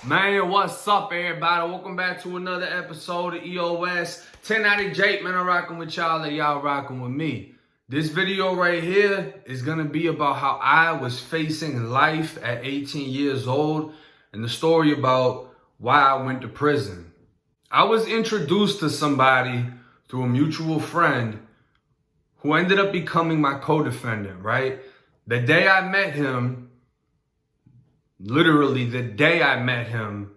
Man, what's up, everybody? Welcome back to another episode of EOS 10 out of Jake. Man, I'm rocking with y'all and y'all rocking with me. This video right here is going to be about how I was facing life at 18 years old and the story about why I went to prison. I was introduced to somebody through a mutual friend who ended up becoming my co-defendant, right? The day I met him, literally the day I met him,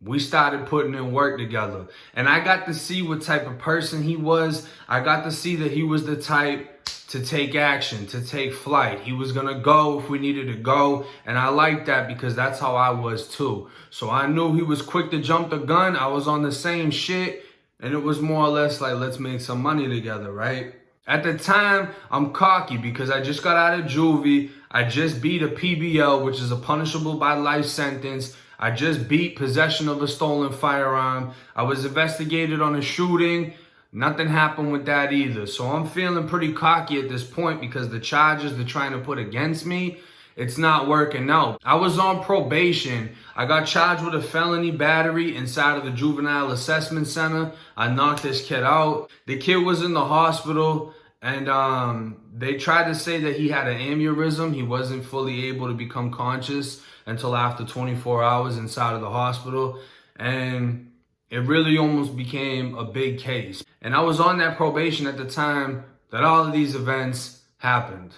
we started putting in work together. And I got to see what type of person he was. I got to see that he was the type to take action, to take flight. He was going to go if we needed to go. And I liked that because that's how I was too. So I knew he was quick to jump the gun. I was on the same shit. And it was more or less like, let's make some money together, right? At the time, I'm cocky because I just got out of juvie. I just beat a PBL, which is a punishable by life sentence. I just beat possession of a stolen firearm. I was investigated on a shooting. Nothing happened with that either. So I'm feeling pretty cocky at this point because the charges they're trying to put against me, it's not working out. I was on probation. I got charged with a felony battery inside of the juvenile assessment center. I knocked this kid out. The kid was in the hospital and they tried to say that he had an aneurysm. He wasn't fully able to become conscious until after 24 hours inside of the hospital. And it really almost became a big case. And I was on that probation at the time that all of these events happened.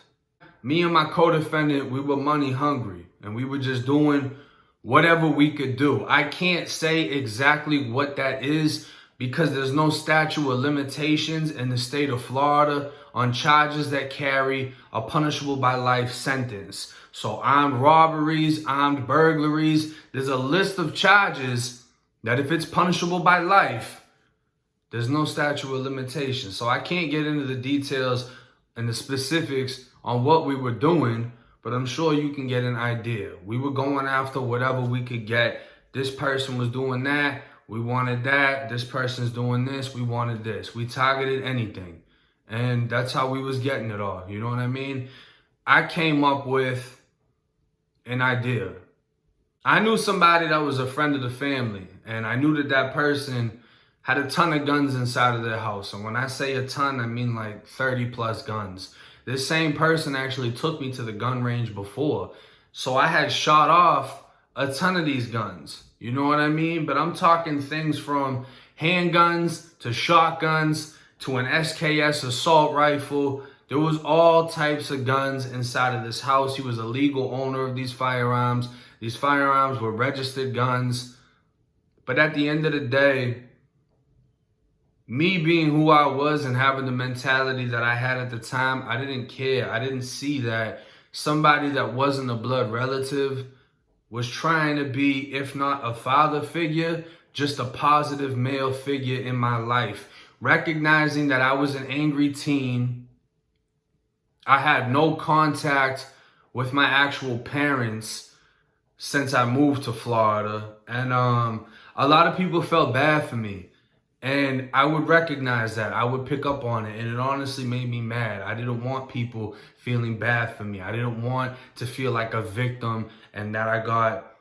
Me and my co-defendant, we were money hungry and we were just doing whatever we could do. I can't say exactly what that is because there's no statute of limitations in the state of Florida on charges that carry a punishable by life sentence. So armed robberies, armed burglaries, there's a list of charges that if it's punishable by life, there's no statute of limitations. So I can't get into the details and the specifics on what we were doing, but I'm sure you can get an idea. We were going after whatever we could get. This person was doing that, we wanted that. This person's doing this, we wanted this. We targeted anything. And that's how we was getting it all, you know what I mean? I came up with an idea. I knew somebody that was a friend of the family, and I knew that that person had a ton of guns inside of their house. And when I say a ton, I mean like 30 plus guns. This same person actually took me to the gun range before. So I had shot off a ton of these guns. You know what I mean? But I'm talking things from handguns to shotguns to an SKS assault rifle. There was all types of guns inside of this house. He was a legal owner of these firearms. These firearms were registered guns. But at the end of the day, me being who I was and having the mentality that I had at the time, I didn't care. I didn't see that somebody that wasn't a blood relative was trying to be, if not a father figure, just a positive male figure in my life. Recognizing that I was an angry teen. I had no contact with my actual parents since I moved to Florida. And a lot of people felt bad for me. And I would recognize that. I would pick up on it. And it honestly made me mad. I didn't want people feeling bad for me. I didn't want to feel like a victim and that I got,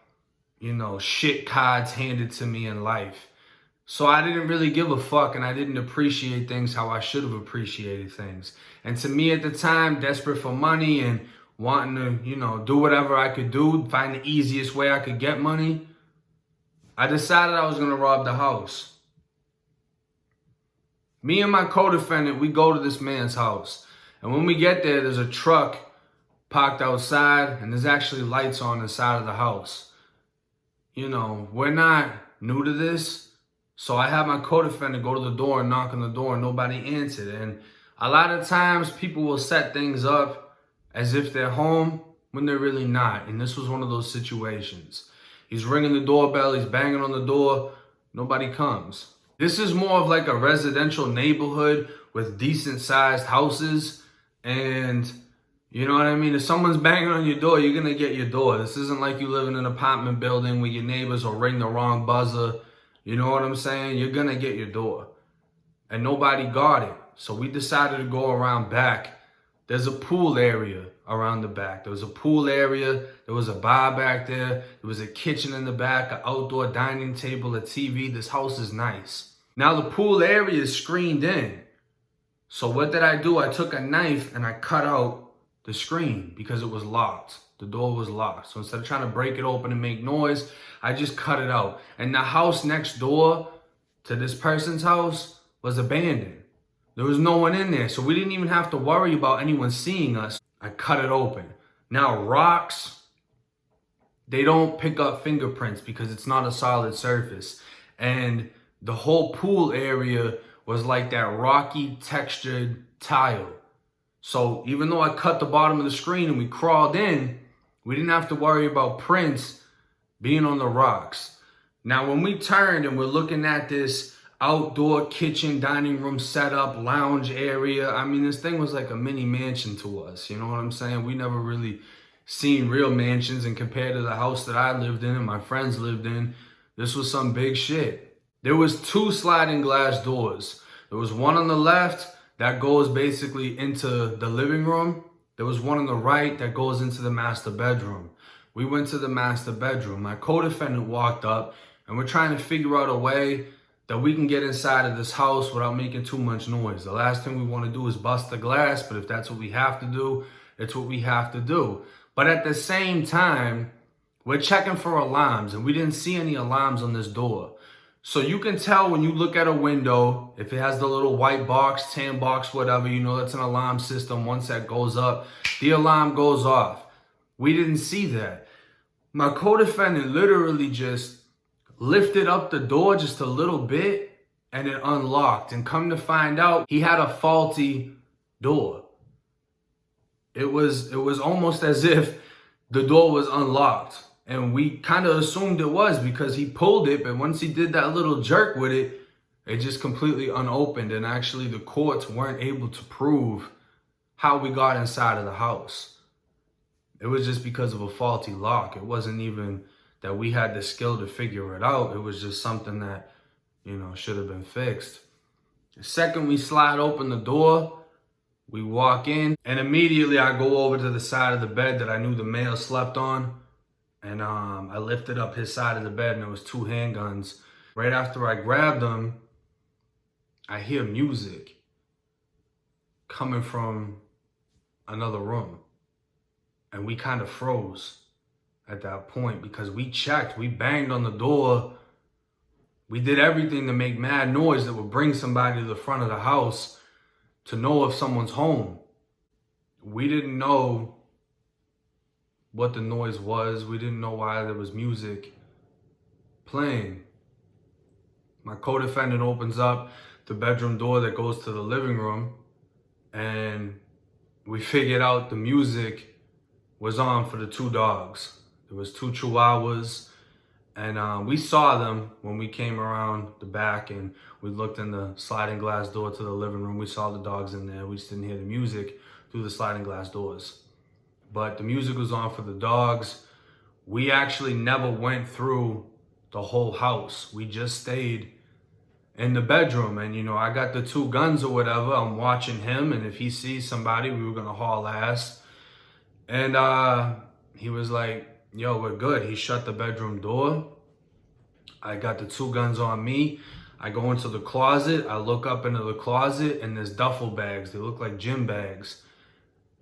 shit cards handed to me in life. So I didn't really give a fuck and I didn't appreciate things how I should have appreciated things. And to me at the time, desperate for money and wanting to, do whatever I could do, find the easiest way I could get money, I decided I was going to rob the house. Me and my co-defendant, we go to this man's house. And when we get there, there's a truck parked outside and there's actually lights on the side of the house. We're not new to this. So I had my co-defendant go to the door and knock on the door and nobody answered. And a lot of times people will set things up as if they're home when they're really not. And this was one of those situations. He's ringing the doorbell, he's banging on the door, nobody comes. This is more of like a residential neighborhood with decent sized houses. And you know what I mean? If someone's banging on your door, you're going to get your door. This isn't like you live in an apartment building where your neighbors will ring the wrong buzzer. You know what I'm saying? You're going to get your door. And nobody got it. So we decided to go around back. There's a pool area around the back. There was a pool area. There was a bar back there. There was a kitchen in the back, an outdoor dining table, a TV. This house is nice. Now the pool area is screened in. So what did I do? I took a knife and I cut out the screen because it was locked. The door was locked. So instead of trying to break it open and make noise, I just cut it out. And the house next door to this person's house was abandoned. There was no one in there. So we didn't even have to worry about anyone seeing us. I cut it open. Now rocks, they don't pick up fingerprints because it's not a solid surface. And the whole pool area was like that rocky textured tile. So even though I cut the bottom of the screen and we crawled in, we didn't have to worry about prints being on the rocks. Now when we turned and we're looking at this outdoor kitchen, dining room setup, lounge area, I mean, this thing was like a mini mansion to us. You know what I'm saying? We never really seen real mansions, and compared to the house that I lived in and my friends lived in, this was some big shit. There was 2 sliding glass doors. There was one on the left that goes basically into the living room. There was one on the right that goes into the master bedroom. We went to the master bedroom. My co-defendant walked up, and we're trying to figure out a way that we can get inside of this house without making too much noise. The last thing we want to do is bust the glass, but if that's what we have to do, it's what we have to do. But at the same time, we're checking for alarms, and we didn't see any alarms on this door. So you can tell when you look at a window, if it has the little white box, tan box, whatever, you know that's an alarm system. Once that goes up, the alarm goes off. We didn't see that. My co-defendant literally just lifted up the door just a little bit and it unlocked. And come to find out, he had a faulty door. It was almost as if the door was unlocked. And we kind of assumed it was because he pulled it, but once he did that little jerk with it, it just completely unopened. And actually the courts weren't able to prove how we got inside of the house. It was just because of a faulty lock. It wasn't even that we had the skill to figure it out. It was just something that, you know, should have been fixed. The second we slide open the door, we walk in, and immediately I go over to the side of the bed that I knew the male slept on. And I lifted up his side of the bed, and there was 2 handguns. Right after I grabbed them, I hear music coming from another room. And we kind of froze at that point because we checked. We banged on the door. We did everything to make mad noise that would bring somebody to the front of the house to know if someone's home. We didn't know what the noise was. We didn't know why there was music playing. My co-defendant opens up the bedroom door that goes to the living room, and we figured out the music was on for the 2 dogs. There was 2 chihuahuas, and we saw them when we came around the back and we looked in the sliding glass door to the living room. We saw the dogs in there. We just didn't hear the music through the sliding glass doors. But the music was on for the dogs. We actually never went through the whole house. We just stayed in the bedroom. And, you know, I got the 2 guns or whatever. I'm watching him. And if he sees somebody, we were going to haul ass. And he was like, yo, we're good. He shut the bedroom door. I got the 2 guns on me. I go into the closet. I look up into the closet, and there's duffel bags. They look like gym bags.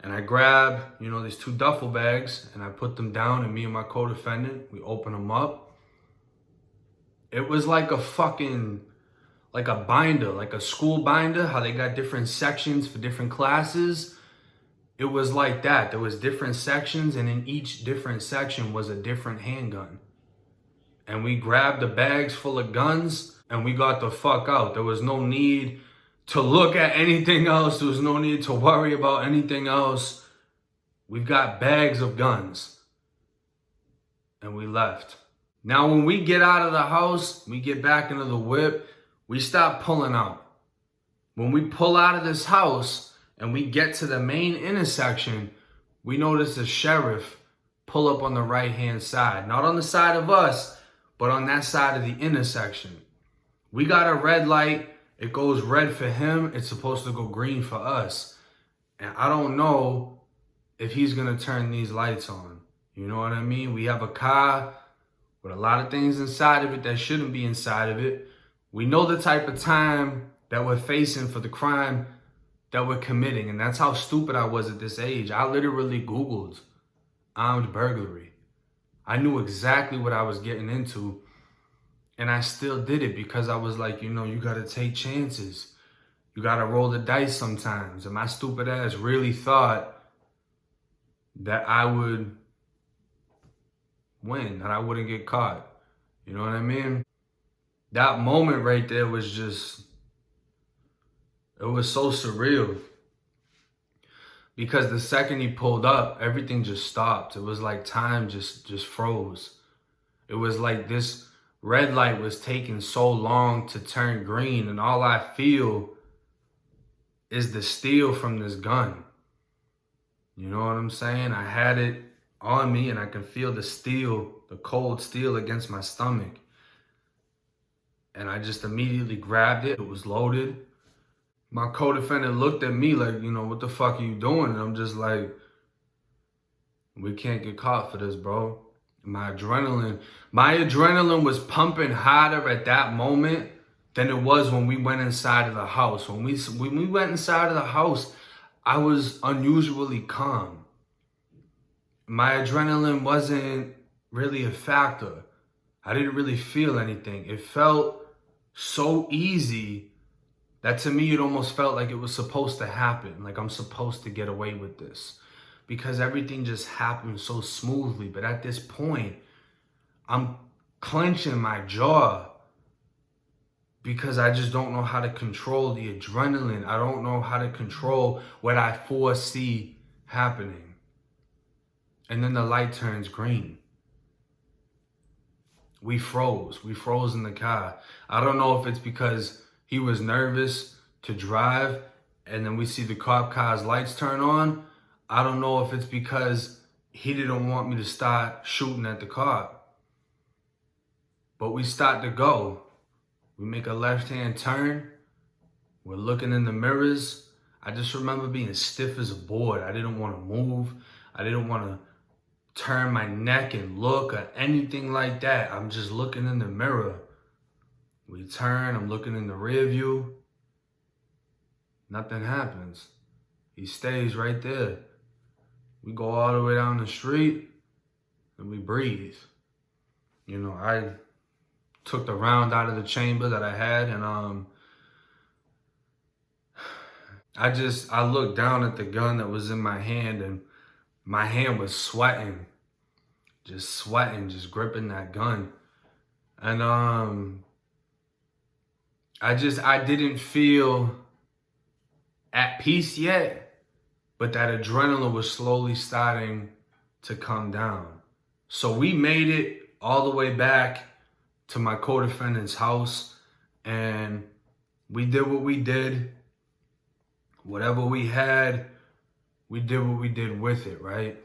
And I grab, you know, these 2 duffel bags, and I put them down, and me and my co-defendant, we open them up. It was like a fucking, like a binder, like a school binder, how they got different sections for different classes. It was like that. There was different sections, and in each different section was a different handgun. And we grabbed the bags full of guns, and we got the fuck out. There was no need to look at anything else. There was no need to worry about anything else. We've got bags of guns. And we left. Now, when we get out of the house, we get back into the whip, we stop pulling out. When we pull out of this house and we get to the main intersection, we notice a sheriff pull up on the right-hand side. Not on the side of us, but on that side of the intersection. We got a red light. It goes red for him. It's supposed to go green for us. And I don't know if he's gonna turn these lights on. You know what I mean? We have a car with a lot of things inside of it that shouldn't be inside of it. We know the type of time that we're facing for the crime that we're committing. And that's how stupid I was at this age. I literally Googled armed burglary. I knew exactly what I was getting into. And I still did it because I was like, you gotta take chances. You gotta roll the dice sometimes. And my stupid ass really thought that I would win, that I wouldn't get caught. You know what I mean? That moment right there was just, it was so surreal. Because the second he pulled up, everything just stopped. It was like time just froze. It was like this red light was taking so long to turn green, and all I feel is the steel from this gun. You know what I'm saying? I had it on me and I can feel the steel, the cold steel against my stomach. And I just immediately grabbed it. It was loaded. My co-defendant looked at me like, what the fuck are you doing? And I'm just like, we can't get caught for this, bro. My adrenaline was pumping harder at that moment than it was when we went inside of the house. When we went inside of the house, I was unusually calm. My adrenaline wasn't really a factor. I didn't really feel anything. It felt so easy that to me, it almost felt like it was supposed to happen. Like I'm supposed to get away with this because everything just happened so smoothly. But at this point, I'm clenching my jaw because I just don't know how to control the adrenaline. I don't know how to control what I foresee happening. And then the light turns green. We froze. We froze in the car. I don't know if it's because he was nervous to drive and then we see the cop car's lights turn on. I don't know if it's because he didn't want me to start shooting at the cop. But we start to go. We make a left-hand turn. We're looking in the mirrors. I just remember being stiff as a board. I didn't want to move. I didn't want to turn my neck and look or anything like that. I'm just looking in the mirror. We turn, I'm looking in the rear view. Nothing happens. He stays right there. We go all the way down the street and we breathe. I took the round out of the chamber that I had and I looked down at the gun that was in my hand and my hand was sweating, just gripping that gun. And I didn't feel at peace yet, but that adrenaline was slowly starting to come down. So we made it all the way back to my co-defendant's house and we did what we did. Whatever we had, we did what we did with it, right?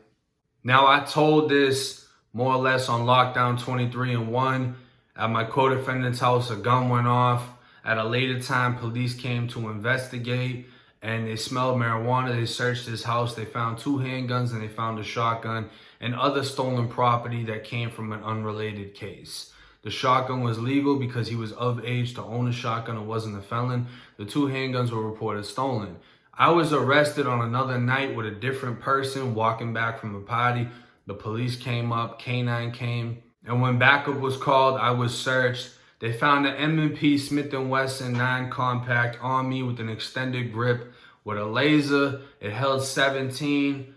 Now, I told this more or less on lockdown 23 and 1. At my co-defendant's house, a gun went off. At a later time, police came to investigate and they smelled marijuana. They searched his house. They found 2 handguns and they found a shotgun and other stolen property that came from an unrelated case. The shotgun was legal because he was of age to own a shotgun and wasn't a felon. The 2 handguns were reported stolen. I was arrested on another night with a different person walking back from a party. The police came up, K9 came, and when backup was called, I was searched. They found an M&P Smith & Wesson 9 compact on me with an extended grip with a laser. It held 17.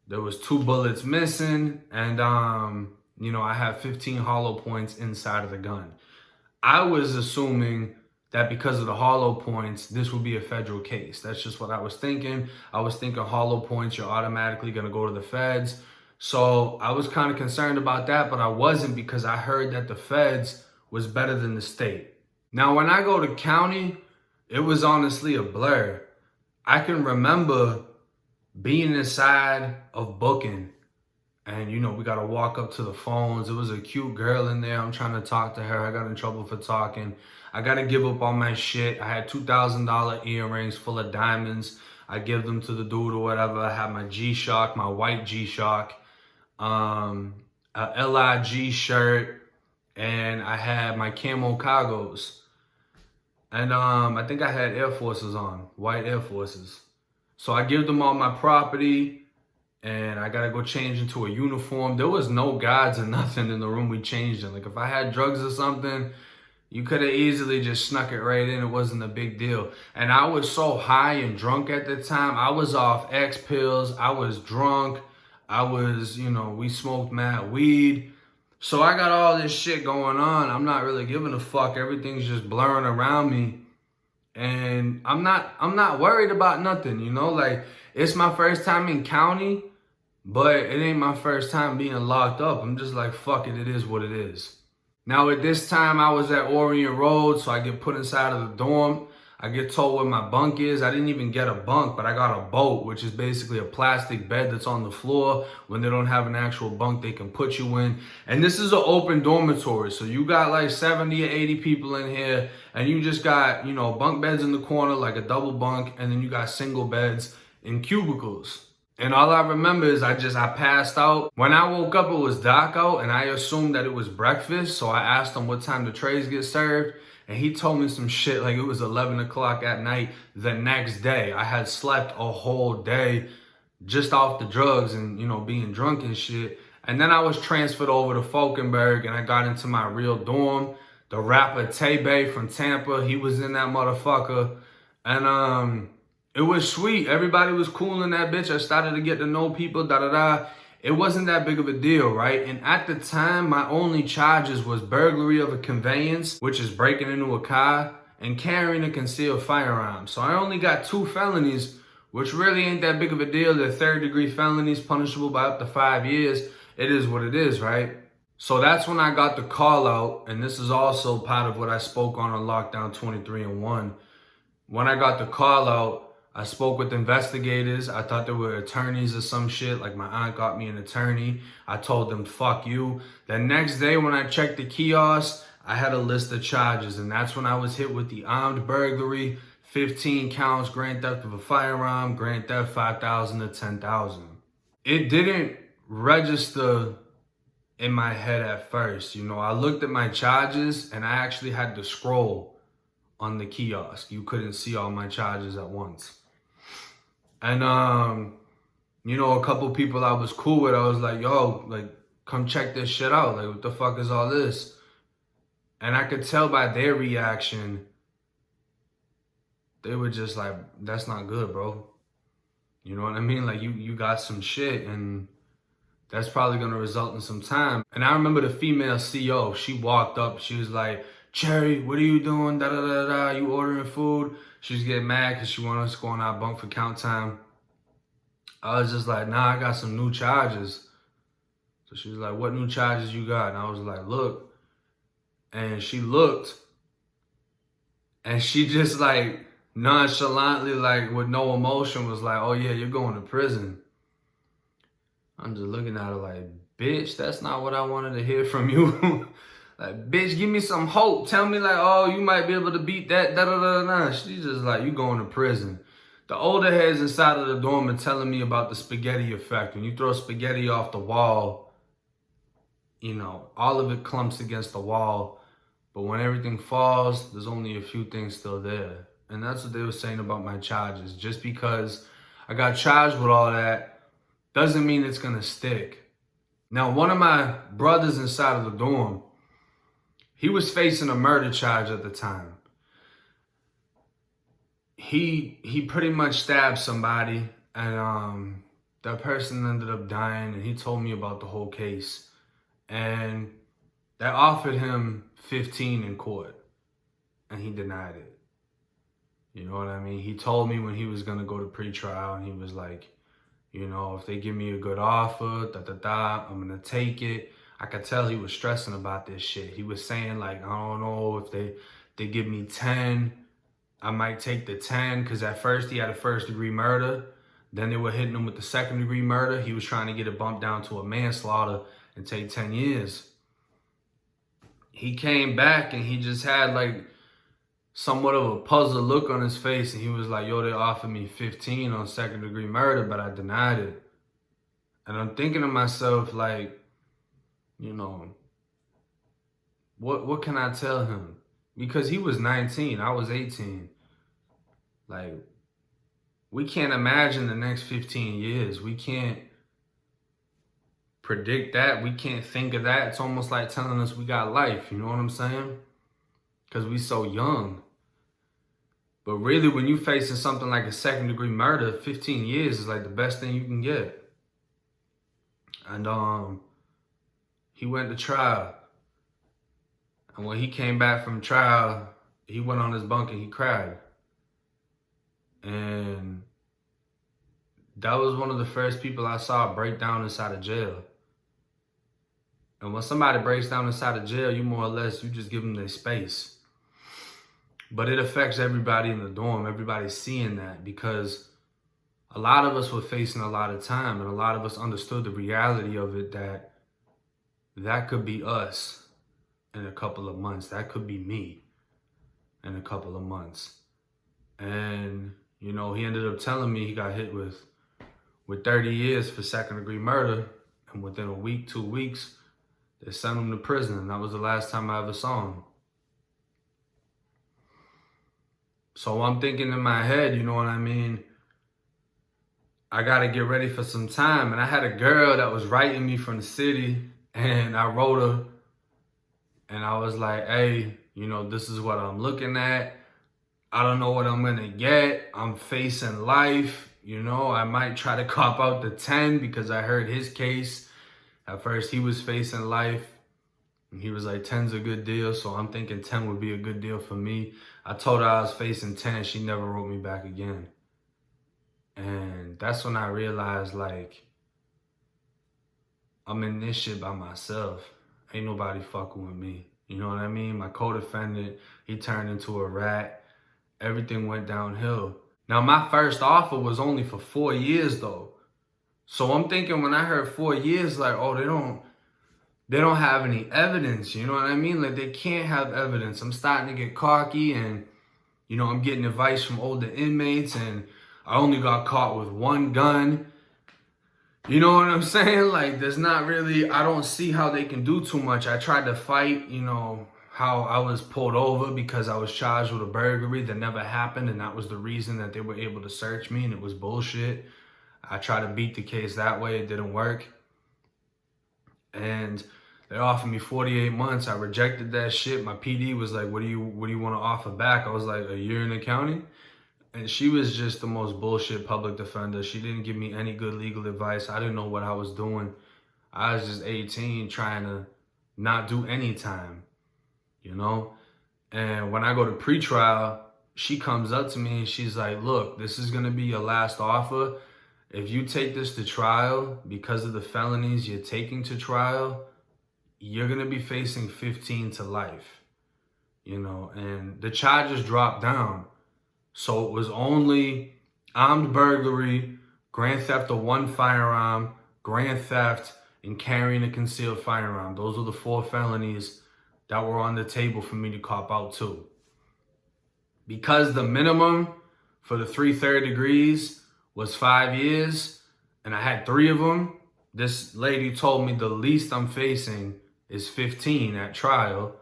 There was 2 bullets missing, and I have 15 hollow points inside of the gun. I was assuming that because of the hollow points, this would be a federal case. That's just what I was thinking. I was thinking hollow points, you're automatically going to go to the feds. So I was kind of concerned about that, but I wasn't because I heard that the feds was better than the state. Now, when I go to county, it was honestly a blur. I can remember being inside of booking and, we got to walk up to the phones. It was a cute girl in there. I'm trying to talk to her. I got in trouble for talking. I got to give up on my shit. I had $2,000 earrings full of diamonds. I give them to the dude or whatever. I have my G-Shock, my white G-Shock, a LIG shirt, and I had my camo cargos. And I think I had Air Forces on, white Air Forces. So I give them all my property, and I gotta go change into a uniform. There was no guards or nothing in the room we changed in. Like if I had drugs or something, you could have easily just snuck it right in. It wasn't a big deal. And I was so high and drunk at the time. I was off X pills. I was drunk. I was, we smoked mad weed. So I got all this shit going on. I'm not really giving a fuck. Everything's just blurring around me. And I'm not worried about nothing, like it's my first time in county, but it ain't my first time being locked up. I'm just like, fuck it, it is what it is. Now at this time I was at Orient Road, so I get put inside of the dorm. I get told where my bunk is. I didn't even get a bunk, but I got a boat, which is basically a plastic bed that's on the floor. When they don't have an actual bunk, they can put you in. And this is an open dormitory. So you got like 70 or 80 people in here, and you just got, bunk beds in the corner, like a double bunk, and then you got single beds in cubicles. And all I remember is I passed out. When I woke up, it was dark out, and I assumed that it was breakfast. So I asked him what time the trays get served. And he told me some shit like it was 11 o'clock at night the next day. I had slept a whole day just off the drugs and, being drunk and shit. And then I was transferred over to Falkenberg, and I got into my real dorm. The rapper Tay-Bay from Tampa, he was in that motherfucker. And it was sweet. Everybody was cool in that bitch. I started to get to know people, da-da-da. It wasn't that big of a deal, right? And at the time, my only charges was burglary of a conveyance, which is breaking into a car, and carrying a concealed firearm. So I only got 2 felonies, which really ain't that big of a deal. They're third-degree felonies, punishable by up to 5 years. It is what it is, right? So that's when I got the call out, and this is also part of what I spoke on Lockdown 23 and 1. When I got the call out, I spoke with investigators. I thought they were attorneys or some shit. Like my aunt got me an attorney. I told them, fuck you. The next day when I checked the kiosk, I had a list of charges. And that's when I was hit with the armed burglary, 15 counts, grand theft of a firearm, grand theft $5,000 to $10,000. It didn't register in my head at first. I looked at my charges and I actually had to scroll on the kiosk. You couldn't see all my charges at once. And, a couple people I was cool with, I was like, yo, like, come check this shit out. Like, what the fuck is all this? And I could tell by their reaction, they were just like, that's not good, bro. You know what I mean? Like, you got some shit, and that's probably going to result in some time. And I remember the female CO, she walked up, she was like, Cherry, what are you doing? Da da da da. You ordering food? She was getting mad because she wanted us to go on our bunk for count time. I was just like, nah, I got some new charges. So she was like, what new charges you got? And I was like, look. And she looked. And she just like nonchalantly, like with no emotion, was like, oh yeah, you're going to prison. I'm just looking at her like, bitch, that's not what I wanted to hear from you. Like, bitch, give me some hope. Tell me, like, oh, you might be able to beat that, da-da-da-da. She's just like, you going to prison. The older heads inside of the dorm are telling me about the spaghetti effect. When you throw spaghetti off the wall, all of it clumps against the wall. But when everything falls, there's only a few things still there. And that's what they were saying about my charges. Just because I got charged with all that doesn't mean it's going to stick. Now, one of my brothers inside of the dorm, he was facing a murder charge at the time. He pretty much stabbed somebody, and that person ended up dying, and he told me about the whole case. And they offered him 15 in court, and he denied it. You know what I mean? He told me when he was going to go to pretrial, and he was like, if they give me a good offer, I'm going to take it. I could tell he was stressing about this shit. He was saying like, I don't know if they give me 10, I might take the 10. Because at first he had a first-degree murder. Then they were hitting him with the second-degree murder. He was trying to get it bumped down to a manslaughter and take 10 years. He came back and he just had like somewhat of a puzzled look on his face, and he was like, yo, they offered me 15 on second-degree murder, but I denied it. And I'm thinking to myself, like, you know, what can I tell him? Because he was 19, I was 18. Like, we can't imagine the next 15 years. We can't predict that. We can't think of that. It's almost like telling us we got life, you know what I'm saying? Because we so young. But really, when you facing something like a second-degree murder, 15 years is like the best thing you can get. And he went to trial. And when he came back from trial, he went on his bunk and he cried. And that was one of the first people I saw break down inside of jail. And when somebody breaks down inside of jail, you more or less, you just give them their space. But it affects everybody in the dorm. Everybody's seeing that because a lot of us were facing a lot of time, and a lot of us understood the reality of it, that could be us in a couple of months. That could be me in a couple of months. And, you know, he ended up telling me he got hit with 30 years for second-degree murder, and within a week, 2 weeks, they sent him to prison, and that was the last time I ever saw him. So I'm thinking in my head, you know what I mean? I got to get ready for some time. And I had a girl that was writing me from the city, and I wrote her, and I was like, hey, you know, this is what I'm looking at. I don't know what I'm going to get. I'm facing life. You know, I might try to cop out the 10 because I heard his case. At first, he was facing life. And he was like, 10's a good deal. So I'm thinking 10 would be a good deal for me. I told her I was facing 10. She never wrote me back again. And that's when I realized, like, I'm in this shit by myself. Ain't nobody fucking with me. You know what I mean? My co-defendant, he turned into a rat. Everything went downhill. Now, my first offer was only for 4 years, though. So I'm thinking when I heard 4 years, like, oh, they don't have any evidence, you know what I mean? Like, they can't have evidence. I'm starting to get cocky, and, you know, I'm getting advice from older inmates, and I only got caught with one gun. You know what I'm saying? Like, there's not really, I don't see how they can do too much. I tried to fight, you know, how I was pulled over because I was charged with a burglary that never happened, and that was the reason that they were able to search me, and it was bullshit. I tried to beat the case that way. It didn't work. And they offered me 48 months. I rejected that shit. My PD was like, what do you want to offer back? I was like, a year in the county? And she was just the most bullshit public defender. She didn't give me any good legal advice. I didn't know what I was doing. I was just 18 trying to not do any time, you know? And when I go to pretrial, she comes up to me and she's like, look, this is going to be your last offer. If you take this to trial because of the felonies you're taking to trial, you're going to be facing 15 to life, you know? And the charges dropped down. So it was only armed burglary, grand theft of one firearm, grand theft, and carrying a concealed firearm. Those were the 4 felonies that were on the table for me to cop out to. Because the minimum for the 3 third degrees was 5 years, and I had 3 of them, this lady told me the least I'm facing is 15 at trial.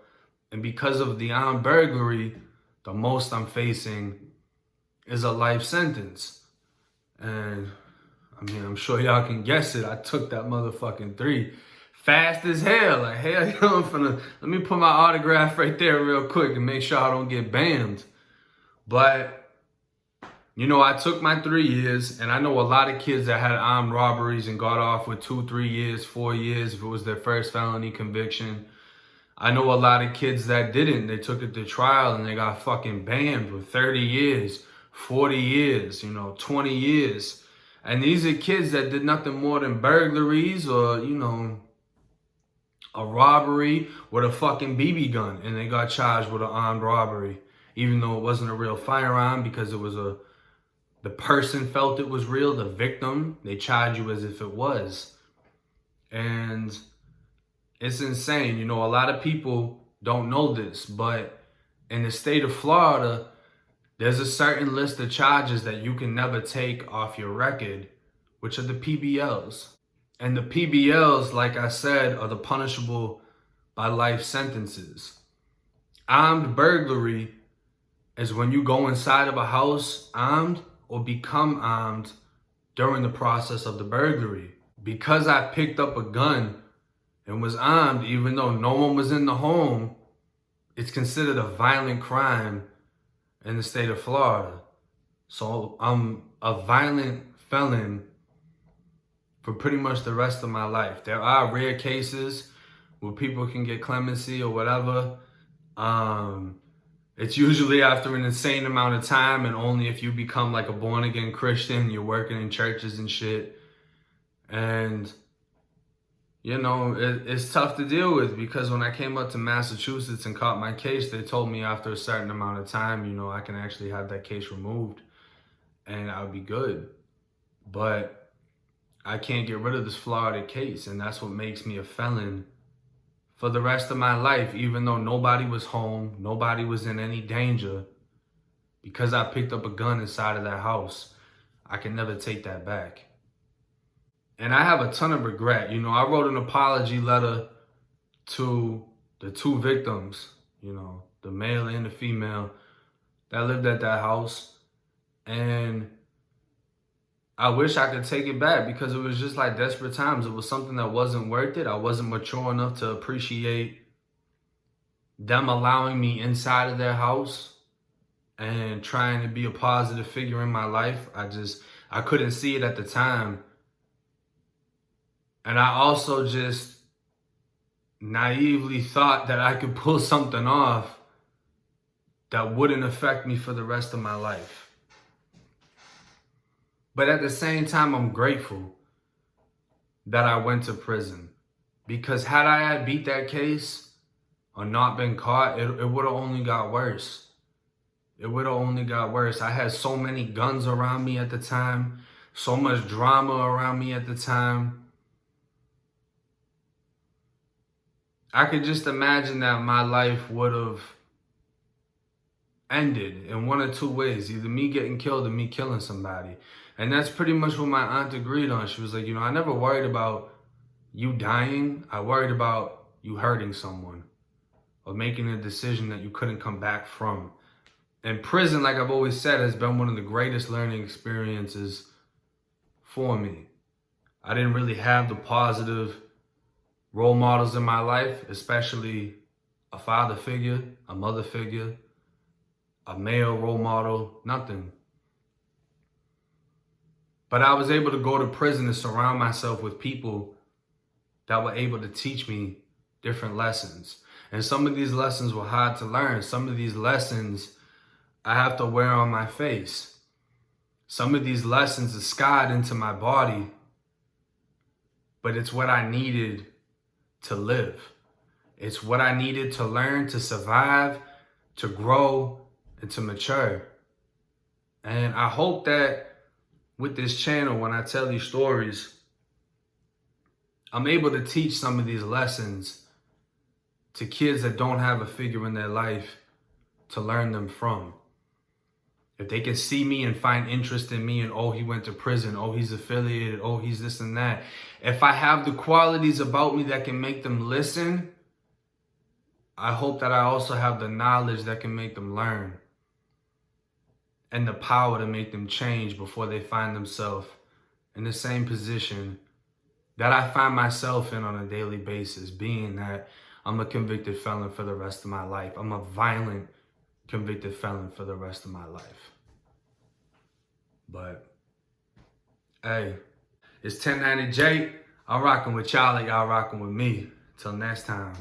And because of the armed burglary, the most I'm facing is a life sentence. And I mean, I'm sure y'all can guess it. I took that motherfucking 3 fast as hell. Like, hell, let me put my autograph right there real quick and make sure I don't get banned. But, you know, I took my 3 years, and I know a lot of kids that had armed robberies and got off with 2, 3 years, 4 years if it was their first felony conviction. I know a lot of kids that didn't. They took it to trial and they got fucking banned with 30 years. 40 years, you know, 20 years. And these are kids that did nothing more than burglaries or, you know, a robbery with a fucking BB gun. And they got charged with an armed robbery, even though it wasn't a real firearm because it was the person felt it was real, the victim. They charge you as if it was. And it's insane. You know, a lot of people don't know this, but In the state of Florida, there's a certain list of charges that you can never take off your record, which are the PBLs. And the PBLs, like I said, are the punishable by life sentences. Armed burglary is when you go inside of a house armed or become armed during the process of the burglary. Because I picked up a gun and was armed, even though no one was in the home, it's considered a violent crime in the state of Florida. So I'm a violent felon for pretty much the rest of my life. There are rare cases where people can get clemency or whatever. It's usually after an insane amount of time, and only if you become like a born again Christian, you're working in churches and shit. And you know, it's tough to deal with, because when I came up to Massachusetts and caught my case, they told me after a certain amount of time, you know, I can actually have that case removed and I'll be good. But I can't get rid of this Florida case, and that's what makes me a felon for the rest of my life, even though nobody was home, nobody was in any danger. Because I picked up a gun inside of that house, I can never take that back. And I have a ton of regret. You know, I wrote an apology letter to the two victims, you know, the male and the female that lived at that house. And I wish I could take it back, because it was just like desperate times. It was something that wasn't worth it. I wasn't mature enough to appreciate them allowing me inside of their house and trying to be a positive figure in my life. I couldn't see it at the time. And I also just naively thought that I could pull something off that wouldn't affect me for the rest of my life. But at the same time, I'm grateful that I went to prison, because had I had beat that case or not been caught, it would have only got worse. It would have only got worse. I had so many guns around me at the time, so much drama around me at the time. I could just imagine that my life would have ended in one or two ways, either me getting killed or me killing somebody. And that's pretty much what my aunt agreed on. She was like, you know, I never worried about you dying. I worried about you hurting someone or making a decision that you couldn't come back from. And prison, like I've always said, has been one of the greatest learning experiences for me. I didn't really have the positive role models in my life, especially a father figure, a mother figure, a male role model, nothing. But I was able to go to prison and surround myself with people that were able to teach me different lessons. And some of these lessons were hard to learn. Some of these lessons I have to wear on my face. Some of these lessons are scarred into my body, but it's what I needed to live. It's what I needed to learn, to survive, to grow, and to mature. And I hope that with this channel, when I tell these stories, I'm able to teach some of these lessons to kids that don't have a figure in their life to learn them from. If they can see me and find interest in me and, oh, he went to prison, oh, he's affiliated, oh, he's this and that. If I have the qualities about me that can make them listen, I hope that I also have the knowledge that can make them learn and the power to make them change before they find themselves in the same position that I find myself in on a daily basis, being that I'm a convicted felon for the rest of my life. I'm a violent convicted felon for the rest of my life. But, hey, it's 1090J. I'm rocking with y'all like y'all rocking with me. Till next time.